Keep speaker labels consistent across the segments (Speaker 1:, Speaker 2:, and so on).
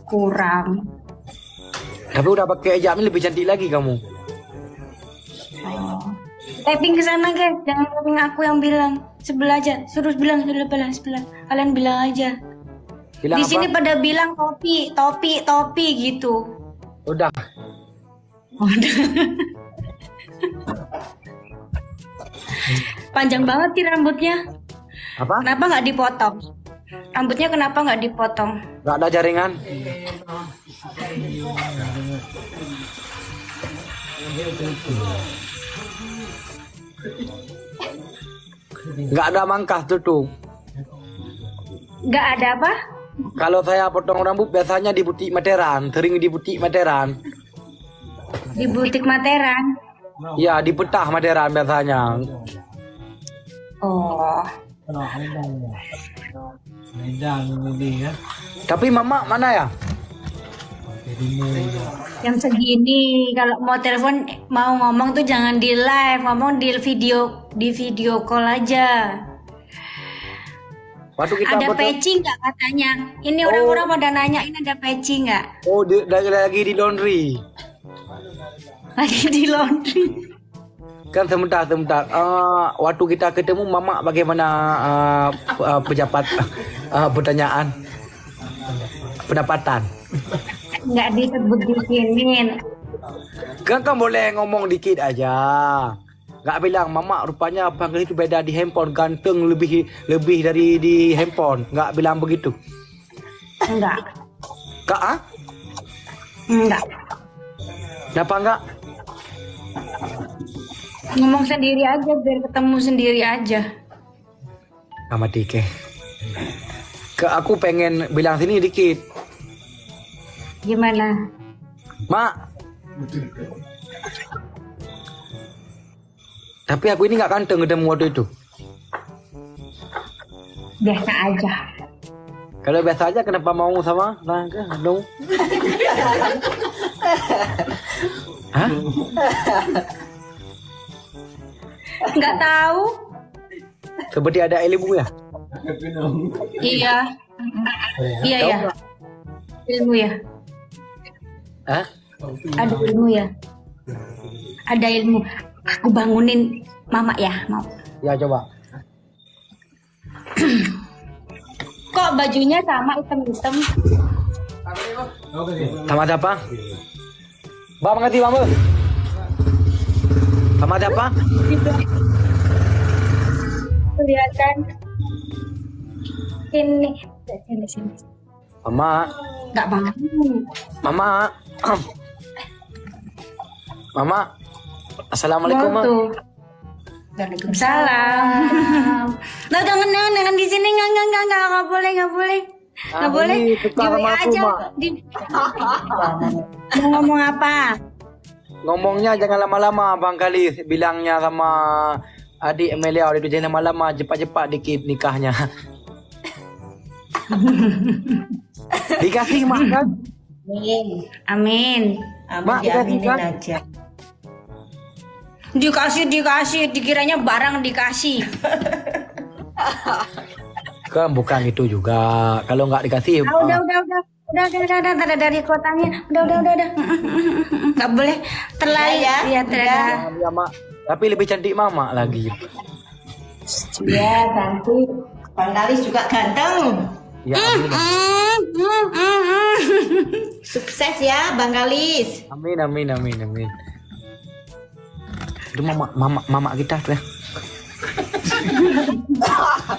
Speaker 1: kurang.
Speaker 2: Tapi udah pakai Jamin lebih cantik lagi kamu.
Speaker 1: Oh. Typing ke sana guys, jangan typing aku yang bilang. Sebelah aja, suruh bilang sebelah. Kalian bilang aja.
Speaker 2: Bilang
Speaker 1: Di
Speaker 2: apa?
Speaker 1: sini pada bilang topi gitu.
Speaker 2: Udah.
Speaker 1: Panjang banget sih rambutnya.
Speaker 2: Apa?
Speaker 1: Kenapa nggak dipotong? Rambutnya kenapa nggak dipotong?
Speaker 2: Gak ada jaringan. Gak ada mangkah tuh.
Speaker 1: Nggak ada apa?
Speaker 2: Kalau saya potong rambut biasanya di butik Materan, sering di butik Materan.
Speaker 1: Di butik Materan.
Speaker 2: Ya, di Petah Materan biasanya.
Speaker 1: Oh.
Speaker 3: Medan ini ya.
Speaker 2: Tapi mama mana ya?
Speaker 1: Jam segini kalau mau telepon mau ngomong tuh jangan di live, ngomong di video call aja.
Speaker 2: Waktu kita
Speaker 1: Ada
Speaker 2: potong-
Speaker 1: peci nggak katanya? Ini orang-orang pada nanya ini ada peci nggak?
Speaker 2: Oh, lagi di laundry.
Speaker 1: Lagi di laundry.
Speaker 2: Kan sebentar. Waktu kita ketemu mama bagaimana pejabat pertanyaan pendapatan.
Speaker 1: Nggak disebut di sini.
Speaker 2: Kan boleh ngomong dikit aja. Gak bilang mama rupanya panggil itu beda di handphone, ganteng lebih dari di handphone. Gak bilang begitu.
Speaker 1: Enggak.
Speaker 2: Kak,
Speaker 1: Enggak.
Speaker 2: kenapa enggak?
Speaker 1: Ngomong sendiri aja biar ketemu sendiri aja.
Speaker 2: Sama Dike. Aku pengen bilang sini dikit.
Speaker 1: Gimana?
Speaker 2: Mak. Tapi aku ini gak ganteng ketemu waktu itu.
Speaker 1: Biasa aja.
Speaker 2: Kalau biasa aja kenapa mau sama? Nah, dong. Hah?
Speaker 1: Nggak tahu.
Speaker 2: Seperti ada ilmu ya?
Speaker 1: Iya. Iya ya. Ilmu ya.
Speaker 2: Hah?
Speaker 1: Ada ilmu ya. Ada ilmu. Aku bangunin mama ya, mau.
Speaker 2: Ya coba.
Speaker 1: Kok bajunya sama hitam-hitam?
Speaker 2: Sama siapa? Bang mengerti bang? Sama siapa?
Speaker 1: Kelihatan. Sini. Sini.
Speaker 2: Mama.
Speaker 1: Nggak bangun.
Speaker 2: Mama. Mama. Assalamualaikum. Ma.
Speaker 1: Tuh. Waalaikumsalam. Nah, jangan di sini nggak boleh. Nggak boleh.
Speaker 2: Ini suka
Speaker 1: Di
Speaker 2: sama
Speaker 1: WA
Speaker 2: aku,
Speaker 1: aja.
Speaker 2: Mak.
Speaker 1: Mau ngomong apa?
Speaker 2: Ngomongnya jangan lama-lama Bang Kali. Bilangnya sama adik Amelia itu jangan lama-lama, cepat-cepat dikit nikahnya. Dikasih mak kan?
Speaker 1: Amin.
Speaker 2: Mak dikasih kan?
Speaker 4: aja.
Speaker 1: Dikasih, dikiranya barang dikasih.
Speaker 2: Kan bukan itu juga. Kalau nggak dikasih,
Speaker 1: Udah dari kotanya. Udah. Nggak boleh terlalu
Speaker 4: Ya.
Speaker 1: terlalu.
Speaker 2: ya mak. Tapi lebih cantik mama lagi.
Speaker 4: Iya, cantik. Bang Kalis juga ganteng.
Speaker 2: Ya amin.
Speaker 4: Sukses ya, Bang Kalis.
Speaker 2: Amin. Itu mama kita tuh ya.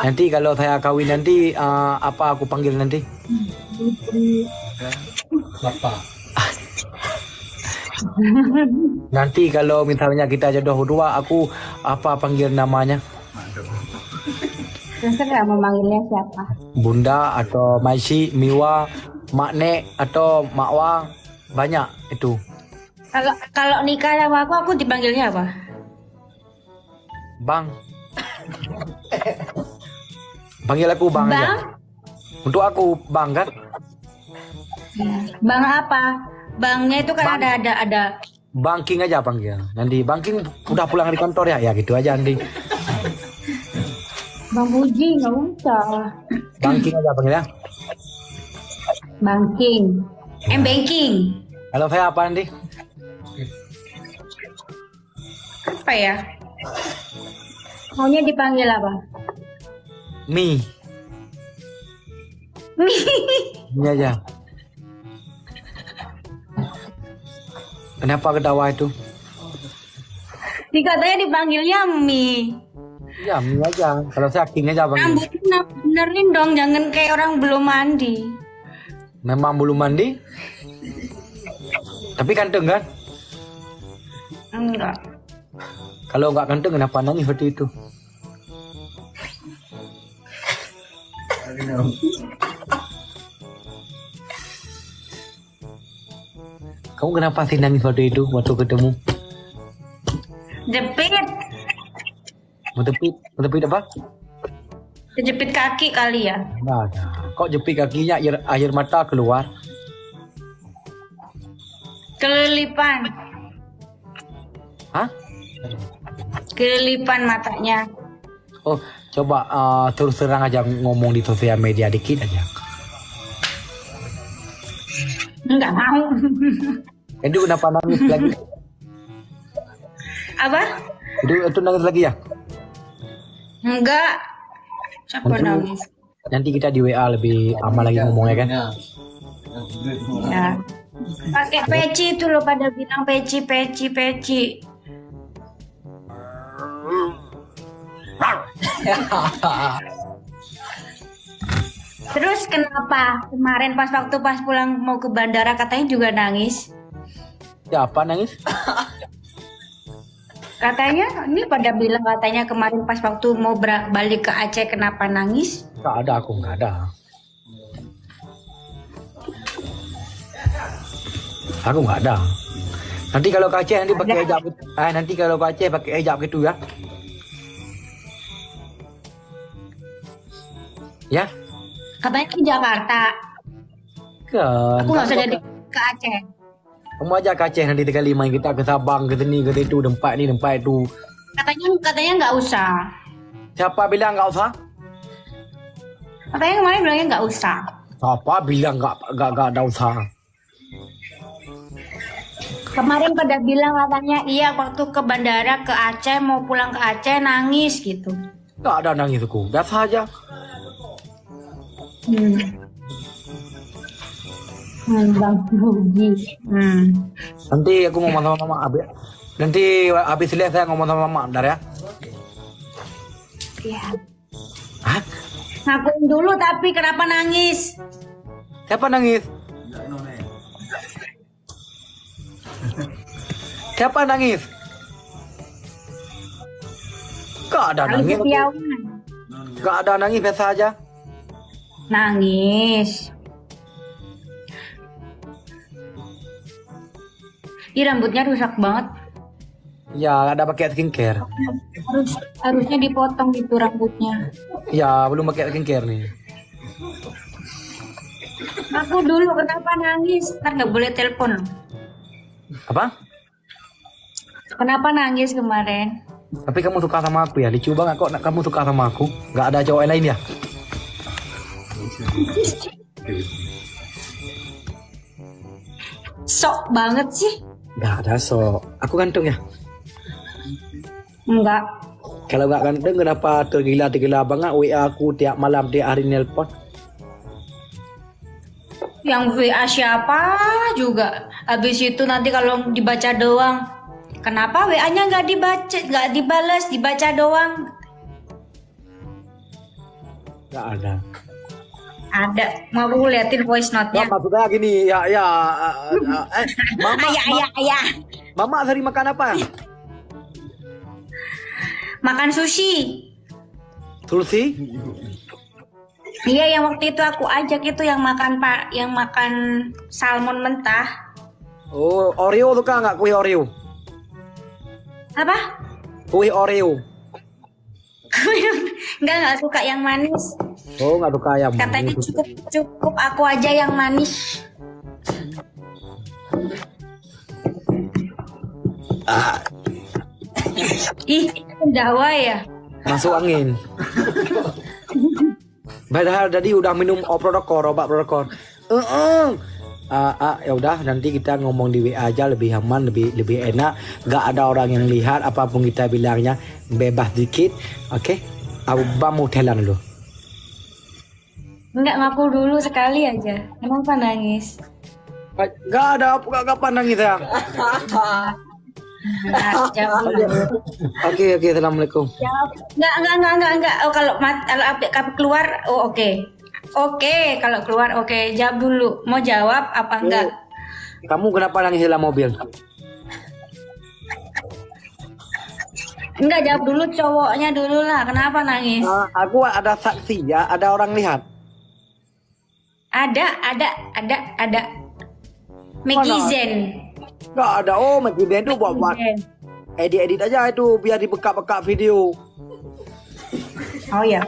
Speaker 2: Nanti kalau saya kawin nanti apa aku panggil nanti?
Speaker 3: Bapak.
Speaker 2: Nanti kalau misalnya kita jodoh dua, aku apa panggil namanya?
Speaker 1: Terserah mau manggilnya siapa.
Speaker 2: Bunda atau Maisi, Miwa, Makne atau Makwa, banyak itu.
Speaker 1: Kalau nikah sama aku dipanggilnya apa?
Speaker 2: Bang. Panggil aku Bang aja.
Speaker 1: Bang?
Speaker 2: Untuk aku Bang kan?
Speaker 1: Bang apa? Bangnya itu kan
Speaker 2: Bang.
Speaker 1: ada.
Speaker 2: Bang King aja panggil. Nanti Bang King udah pulang di kantor ya? Ya gitu aja nanti.
Speaker 1: Bang Puji nggak usah.
Speaker 2: Bang King aja panggil ya.
Speaker 1: Bang King. M-Banking.
Speaker 2: Kalau saya apa nanti?
Speaker 1: Apa ya? Maunya dipanggil apa?
Speaker 2: Mi. Mi aja. Kenapa ketawa itu?
Speaker 1: Dikatanya dipanggilnya Mi.
Speaker 2: Ya, Mi aja. Kalau saya King aja bang.
Speaker 1: Rambutnya benerin dong, jangan kayak orang belum mandi.
Speaker 2: Memang belum mandi. Tapi ganteng kan?
Speaker 1: Enggak.
Speaker 2: Kalau nggak ganteng kenapa nangis seperti itu? Kamu kenapa sih nangis waktu itu waktu ketemu?
Speaker 1: Jepit.
Speaker 2: Mau tepit apa?
Speaker 1: Kejepit kaki kali ya.
Speaker 2: Nggak ada. Kok jepit kakinya air mata keluar?
Speaker 1: Kelilipan.
Speaker 2: Hah?
Speaker 1: Kelilipan matanya.
Speaker 2: Oh, coba terus terang aja ngomong di sosial media dikit aja.
Speaker 1: Enggak mau.
Speaker 2: Itu kenapa nangis lagi?
Speaker 1: Apa?
Speaker 2: Itu nangis lagi ya?
Speaker 1: Enggak. Siapa
Speaker 2: Nanti-
Speaker 1: nangis?
Speaker 2: Nanti kita di WA lebih aman lagi ngomongnya kan?
Speaker 1: Ya. Pakai peci itu loh, pada bilang peci. Terus kenapa kemarin pas pulang mau ke bandara katanya juga nangis?
Speaker 2: Ya apa nangis?
Speaker 1: Katanya ini pada bilang katanya kemarin pas waktu mau balik ke Aceh kenapa nangis?
Speaker 2: Nggak ada, aku nggak ada. Aku nggak ada. Nanti kalau ke Aceh nanti pakai hijab. Nanti kalau ke Aceh pakai hijab gitu ya. Ya?
Speaker 1: Katanya ke Jakarta.
Speaker 2: Kan.
Speaker 1: Aku nggak usah jadi ke Aceh.
Speaker 2: Kamu aja ke Aceh nanti 35 kita ke Sabang, ke sini, ke situ, tempat ini, tempat itu.
Speaker 1: Katanya nggak usah.
Speaker 2: Siapa bilang nggak usah?
Speaker 1: Katanya kemarin bilangnya nggak usah.
Speaker 2: Siapa bilang nggak ada usah?
Speaker 1: Kemarin pada bilang katanya iya waktu ke bandara ke Aceh mau pulang ke Aceh nangis gitu.
Speaker 2: Nggak ada nangis aku. Biasa aja.
Speaker 1: Bang Rugi.
Speaker 2: Nanti aku ngomong sama mama abis. Nanti habis lihat saya ngomong sama mama, bentar ya.
Speaker 1: Iya.
Speaker 2: Hah?
Speaker 1: Ngakuin dulu tapi kenapa nangis?
Speaker 2: Siapa nangis? Siapa nangis? Gak ada
Speaker 1: Ali
Speaker 2: nangis.
Speaker 1: Setiawan.
Speaker 2: Gak ada nangis, biasa aja.
Speaker 1: Nangis. Ih, rambutnya rusak banget.
Speaker 2: Ya, ada pakai skincare.
Speaker 1: Harusnya dipotong gitu rambutnya.
Speaker 2: Ya, belum pakai skincare nih.
Speaker 1: Aku dulu kenapa nangis? Ntar nggak boleh telepon.
Speaker 2: Apa?
Speaker 1: Kenapa nangis kemarin?
Speaker 2: Tapi kamu suka sama aku ya? Lucu banget kok kamu suka sama aku. Gak ada cowok lain ya?
Speaker 1: Sok banget sih.
Speaker 2: Gak ada so. Aku ganteng ya?
Speaker 1: Enggak.
Speaker 2: Kalau gak ganteng kenapa tergila-gila banget WA aku tiap malam tiap hari nelpon?
Speaker 1: Yang WA siapa juga. Habis itu nanti kalau dibaca doang. Kenapa WA-nya nggak dibaca, nggak dibalas, dibaca doang?
Speaker 2: Gak ada.
Speaker 1: Ada. Mau aku liatin voice
Speaker 2: Ya,
Speaker 1: note-nya.
Speaker 2: maksudnya gini, Mama,
Speaker 1: Ayah.
Speaker 2: Mama sering makan apa?
Speaker 1: Makan sushi.
Speaker 2: Tulsi?
Speaker 1: Iya, yang waktu itu aku ajak itu yang makan salmon mentah.
Speaker 2: Oh, Oreo suka nggak kue Oreo?
Speaker 1: Apa?
Speaker 2: Kue Oreo.
Speaker 1: Enggak suka yang manis.
Speaker 2: Oh, nggak suka ayam.
Speaker 1: Katanya cukup aku aja yang manis. Ih, sendawa ya.
Speaker 2: Masuk angin. Padahal tadi udah minum obat protokol. Ya udah nanti kita ngomong di WA aja lebih aman, lebih enak. Gak ada orang yang lihat apapun kita bilangnya, bebas dikit. Oke? Abang mau telan dulu.
Speaker 1: Enggak, ngaku dulu sekali aja. Kenapa nangis?
Speaker 2: Gak ada gak pandang kita.
Speaker 1: Jawab dulu.
Speaker 2: Oke, assalamualaikum.
Speaker 1: Jawab. Enggak. Oh, kalau keluar, oh oke. Oke, kalau keluar oke. Jawab dulu. Mau jawab apa enggak?
Speaker 2: Kamu kenapa nangis dalam mobil?
Speaker 1: Enggak, jawab dulu cowoknya dulu lah. Kenapa nangis?
Speaker 2: Aku ada saksi ya, ada orang lihat.
Speaker 1: Ada. Maggie Zen.
Speaker 2: Gak ada. Oh, Maggie Zen itu buat edit aja itu biar dibekap-bekap video.
Speaker 1: Oh ya.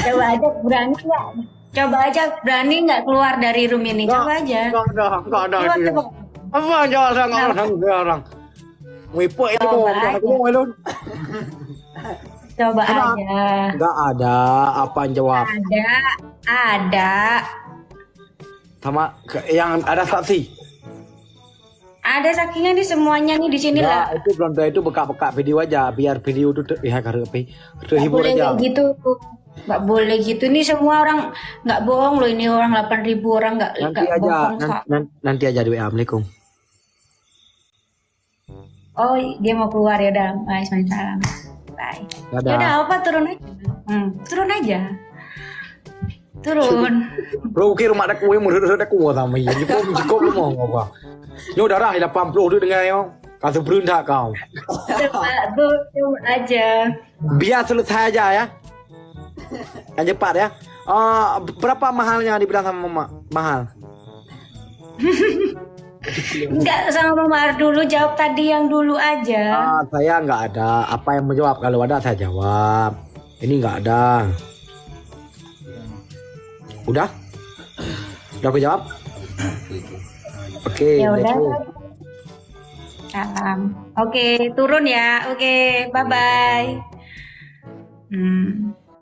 Speaker 1: Coba aja berani nggak? Coba aja berani nggak keluar dari room ini? Coba aja.
Speaker 2: Gak ada.
Speaker 1: Coba, coba.
Speaker 2: Apa jangan orang. Wipok itu
Speaker 1: Coba
Speaker 2: mau
Speaker 1: aja.
Speaker 2: aku mau elon.
Speaker 1: Coba aja.
Speaker 2: Gak ada apa yang jawab.
Speaker 1: Ada.
Speaker 2: Sama yang ada saksi.
Speaker 1: Ada saksinya nih semuanya nih di sini lah.
Speaker 2: Itu belum itu bekak-bekak video aja biar video itu terhibur
Speaker 1: Boleh
Speaker 2: aja.
Speaker 1: kayak gitu. Nggak boleh gitu nih, semua orang nggak bohong loh, ini orang 8.000 orang nggak bohong kok.
Speaker 2: Nanti aja di WA. Assalamualaikum.
Speaker 1: Oh, dia mau keluar ya udah. Waalaikumsalam. Bye.
Speaker 2: Dadah.
Speaker 1: Ya udah apa turun aja. Turun aja. Turun.
Speaker 2: Bro, kira rumah aku yang murid aku sama ini. Cukup lu mau apa? Ini udah dah 80 tu dengan yo. Kata berundak kau.
Speaker 1: Turun aja.
Speaker 2: Biar selesai aja ya. Yang cepat ya. Berapa mahalnya dibilang sama mama? Mahal.
Speaker 1: Enggak, sama Mama dulu, jawab tadi yang dulu aja.
Speaker 2: Saya nggak ada. Apa yang menjawab? Kalau ada saya jawab. Ini nggak ada. Udah? Udah aku jawab? Oke.
Speaker 1: Ya udah.
Speaker 2: betul.
Speaker 1: Salam. Oke, turun ya. Oke, bye bye.